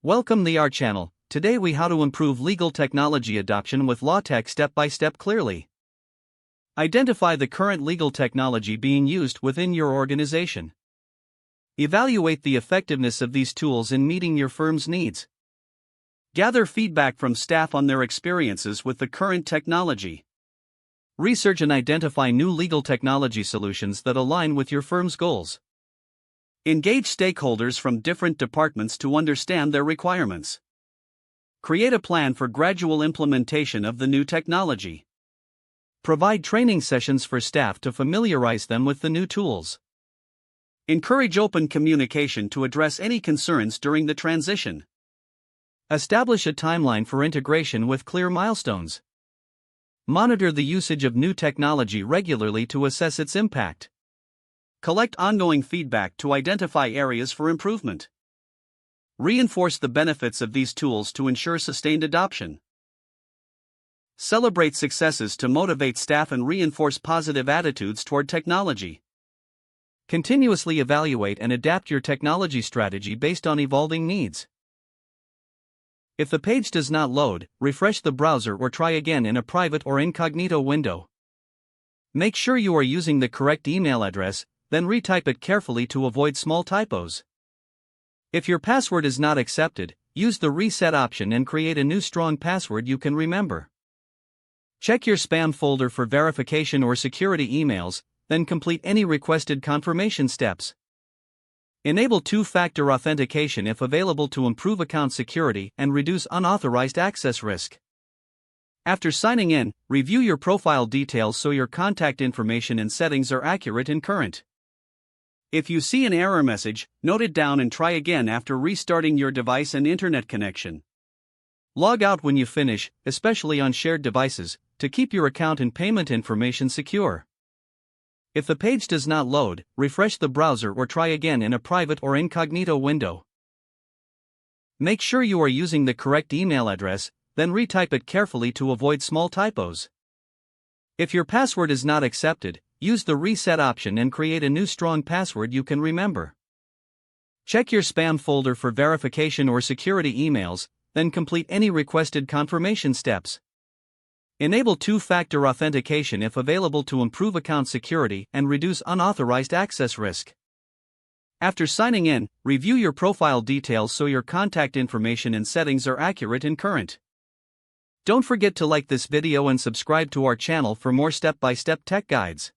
Welcome to our channel. Today we how to improve legal technology adoption with LawTech step by step clearly. Identify the current legal technology being used within your organization. Evaluate the effectiveness of these tools in meeting your firm's needs. Gather feedback from staff on their experiences with the current technology. Research and identify new legal technology solutions that align with your firm's goals. Engage stakeholders from different departments to understand their requirements. Create a plan for gradual implementation of the new technology. Provide training sessions for staff to familiarize them with the new tools. Encourage open communication to address any concerns during the transition. Establish a timeline for integration with clear milestones. Monitor the usage of new technology regularly to assess its impact. Collect ongoing feedback to identify areas for improvement. Reinforce the benefits of these tools to ensure sustained adoption. Celebrate successes to motivate staff and reinforce positive attitudes toward technology. Continuously evaluate and adapt your technology strategy based on evolving needs. If the page does not load, refresh the browser or try again in a private or incognito window. Make sure you are using the correct email address, then retype it carefully to avoid small typos. If your password is not accepted, use the reset option and create a new strong password you can remember. Check your spam folder for verification or security emails, then complete any requested confirmation steps. Enable two-factor authentication if available to improve account security and reduce unauthorized access risk. After signing in, review your profile details so your contact information and settings are accurate and current. If you see an error message, note it down and try again after restarting your device and internet connection. Log out when you finish, especially on shared devices, to keep your account and payment information secure. If the page does not load, refresh the browser or try again in a private or incognito window. Make sure you are using the correct email address, then retype it carefully to avoid small typos. If your password is not accepted, use the reset option and create a new strong password you can remember. Check your spam folder for verification or security emails, then complete any requested confirmation steps. Enable two-factor authentication if available to improve account security and reduce unauthorized access risk. After signing in, review your profile details so your contact information and settings are accurate and current. Don't forget to like this video and subscribe to our channel for more step-by-step tech guides.